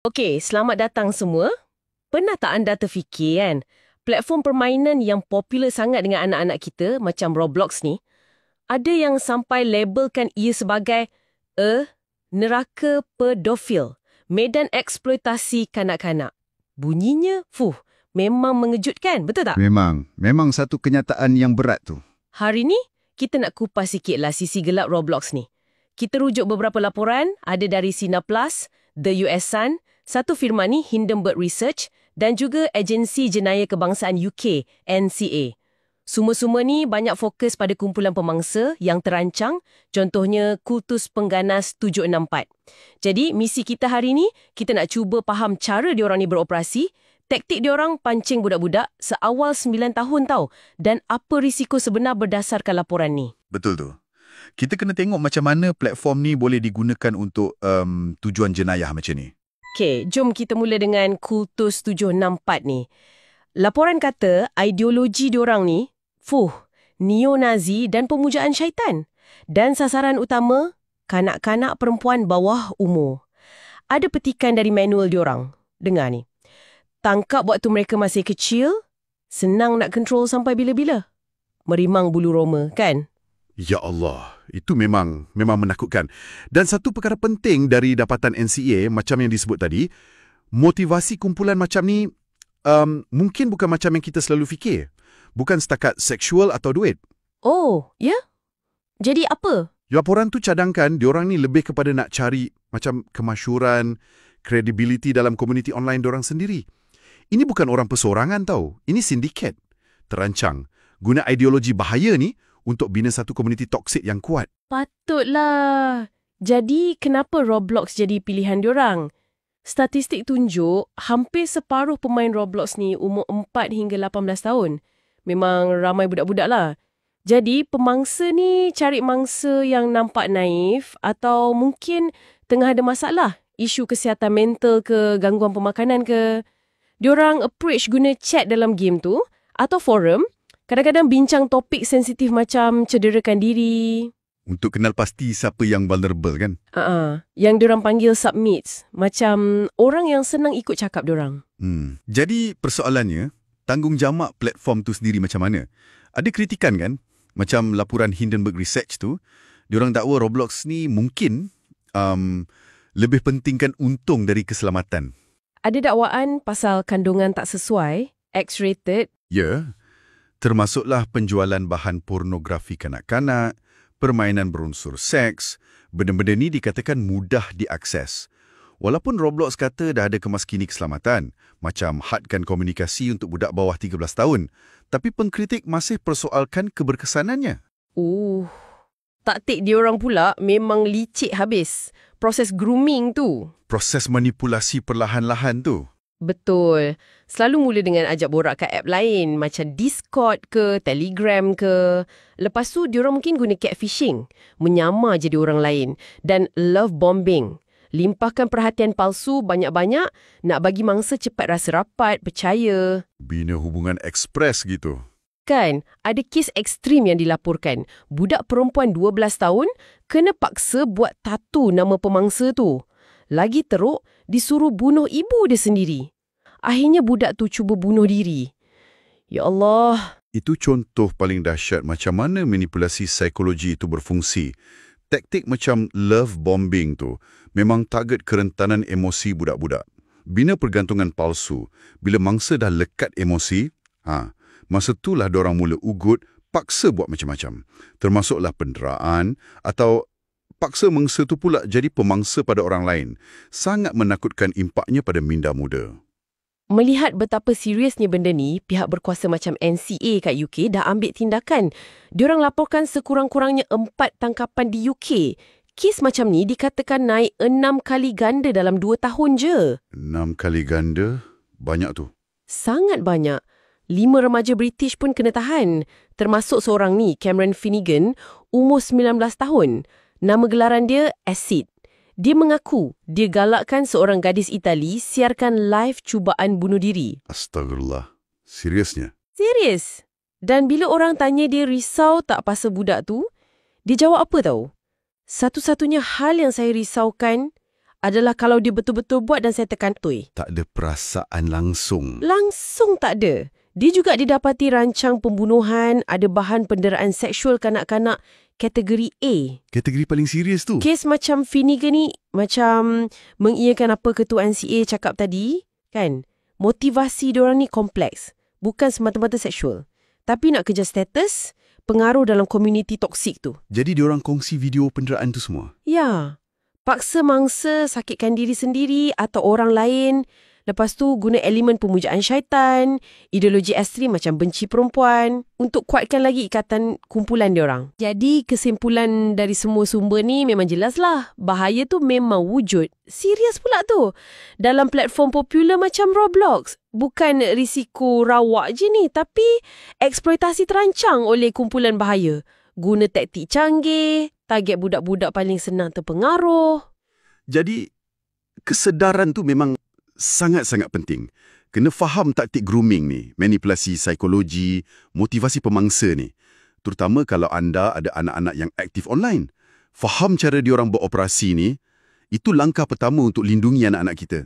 Okey, selamat datang semua. Pernah tak anda terfikir kan, platform permainan yang popular sangat dengan anak-anak kita macam Roblox ni, ada yang sampai labelkan ia sebagai neraka pedofil, medan eksploitasi kanak-kanak. Bunyinya, memang mengejutkan, betul tak? Memang satu kenyataan yang berat tu. Hari ni, kita nak kupas sikitlah sisi gelap Roblox ni. Kita rujuk beberapa laporan, ada dari Sina Plus, The US Sun, satu firma ni Hindenburg Research dan juga agensi jenayah kebangsaan UK, NCA. Semua-semua ni banyak fokus pada kumpulan pemangsa yang terancang, contohnya Kultus Pengganas 764. Jadi, misi kita hari ni, kita nak cuba faham cara diorang ni beroperasi, taktik diorang pancing budak-budak seawal 9 tahun tau, dan apa risiko sebenar berdasarkan laporan ni. Betul tu. Kita kena tengok macam mana platform ni boleh digunakan untuk tujuan jenayah macam ni. Okey, jom kita mula dengan Kultus 764 ni. Laporan kata ideologi diorang ni, neo-Nazi dan pemujaan syaitan. Dan sasaran utama, kanak-kanak perempuan bawah umur. Ada petikan dari manual diorang. Dengar ni. Tangkap waktu mereka masih kecil, senang nak kontrol sampai bila-bila. Merimang bulu roma, kan? Ya Allah, itu memang menakutkan. Dan satu perkara penting dari dapatan NCA, macam yang disebut tadi, motivasi kumpulan macam ni mungkin bukan macam yang kita selalu fikir. Bukan setakat seksual atau duit. Oh, ya? Jadi apa? Laporan tu cadangkan diorang ni lebih kepada nak cari macam kemasyhuran, credibility dalam komuniti online diorang sendiri. Ini bukan orang persorangan tau. Ini sindiket. Terancang. Guna ideologi bahaya ni untuk bina satu komuniti toksik yang kuat. Patutlah. Jadi, kenapa Roblox jadi pilihan diorang? Statistik tunjuk, hampir separuh pemain Roblox ni umur 4 hingga 18 tahun. Memang ramai budak-budak lah. Jadi, pemangsa ni cari mangsa yang nampak naif atau mungkin tengah ada masalah. Isu kesihatan mental ke, gangguan pemakanan ke. Diorang approach guna chat dalam game tu atau forum. Kadang-kadang bincang topik sensitif macam cederakan diri. Untuk kenal pasti siapa yang vulnerable kan? Yang diorang panggil submits. Macam orang yang senang ikut cakap diorang. Jadi persoalannya, tanggung jamak platform tu sendiri macam mana? Ada kritikan kan? Macam laporan Hindenburg Research tu, diorang dakwa Roblox ni mungkin lebih pentingkan untung dari keselamatan. Ada dakwaan pasal kandungan tak sesuai, X-rated. Ya. Termasuklah penjualan bahan pornografi kanak-kanak, permainan berunsur seks, benda-benda ni dikatakan mudah diakses. Walaupun Roblox kata dah ada kemaskini keselamatan, macam hadkan komunikasi untuk budak bawah 13 tahun, tapi pengkritik masih persoalkan keberkesanannya. Taktik diorang pula memang licik habis. Proses grooming tu. Proses manipulasi perlahan-lahan tu. Betul. Selalu mula dengan ajak borak kat app lain macam Discord ke, Telegram ke. Lepas tu, diorang mungkin guna catfishing, menyamar jadi orang lain. Dan love bombing. Limpahkan perhatian palsu banyak-banyak, nak bagi mangsa cepat rasa rapat, percaya. Bina hubungan ekspres gitu. Kan, ada kes ekstrim yang dilaporkan. Budak perempuan 12 tahun kena paksa buat tatu nama pemangsa tu. Lagi teruk, disuruh bunuh ibu dia sendiri. Akhirnya budak tu cuba bunuh diri. Ya Allah. Itu contoh paling dahsyat macam mana manipulasi psikologi itu berfungsi. Taktik macam love bombing tu memang target kerentanan emosi budak-budak. Bina pergantungan palsu. Bila mangsa dah lekat emosi, masa itulah diorang mula ugut, paksa buat macam-macam. Termasuklah penderaan atau paksa mangsa tu pula jadi pemangsa pada orang lain. Sangat menakutkan impaknya pada minda muda. Melihat betapa seriusnya benda ni, pihak berkuasa macam NCA kat UK dah ambil tindakan. Diorang laporkan sekurang-kurangnya 4 tangkapan di UK. Kes macam ni dikatakan naik 6 kali ganda dalam 2 tahun je. 6 kali ganda? Banyak tu. Sangat banyak. 5 remaja British pun kena tahan. Termasuk seorang ni, Cameron Finnegan, umur 19 tahun. Nama gelaran dia Acid. Dia mengaku dia galakkan seorang gadis Itali siarkan live cubaan bunuh diri. Astagfirullah. Seriusnya? Serius. Dan bila orang tanya dia risau tak pasal budak tu, dia jawab apa tahu? Satu-satunya hal yang saya risaukan adalah kalau dia betul-betul buat dan saya tekan tui. Tak ada perasaan langsung. Langsung tak ada. Dia juga didapati rancang pembunuhan, ada bahan penderaan seksual kanak-kanak kategori A. Kategori paling serius tu. Kes macam Finnegan ni macam mengiyakan apa Ketua NCA cakap tadi, kan? Motivasi diorang ni kompleks. Bukan semata-mata seksual. Tapi nak kejar status, pengaruh dalam komuniti toksik tu. Jadi diorang kongsi video penderaan tu semua? Ya. Paksa mangsa sakitkan diri sendiri atau orang lain. Lepas tu guna elemen pemujaan syaitan, ideologi ekstrim macam benci perempuan untuk kuatkan lagi ikatan kumpulan diorang. Jadi kesimpulan dari semua sumber ni memang jelaslah. Bahaya tu memang wujud. Serius pula tu. Dalam platform popular macam Roblox. Bukan risiko rawak je ni, tapi eksploitasi terancang oleh kumpulan bahaya. Guna taktik canggih, target budak-budak paling senang terpengaruh. Jadi, kesedaran tu memang sangat-sangat penting. Kena faham taktik grooming ni, manipulasi psikologi, motivasi pemangsa ni. Terutama kalau anda ada anak-anak yang aktif online. Faham cara diorang beroperasi ni, itu langkah pertama untuk lindungi anak-anak kita.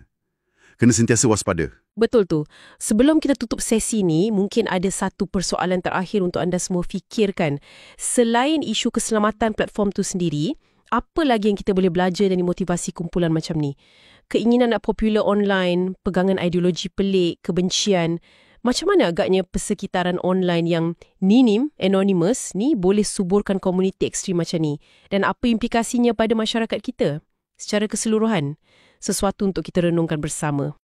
Kena sentiasa waspada. Betul tu. Sebelum kita tutup sesi ni, mungkin ada satu persoalan terakhir untuk anda semua fikirkan. Selain isu keselamatan platform tu sendiri, apa lagi yang kita boleh belajar dari motivasi kumpulan macam ni? Keinginan nak popular online, pegangan ideologi pelik, kebencian. Macam mana agaknya persekitaran online yang anonymous ni boleh suburkan komuniti ekstrim macam ni? Dan apa implikasinya pada masyarakat kita? Secara keseluruhan, sesuatu untuk kita renungkan bersama.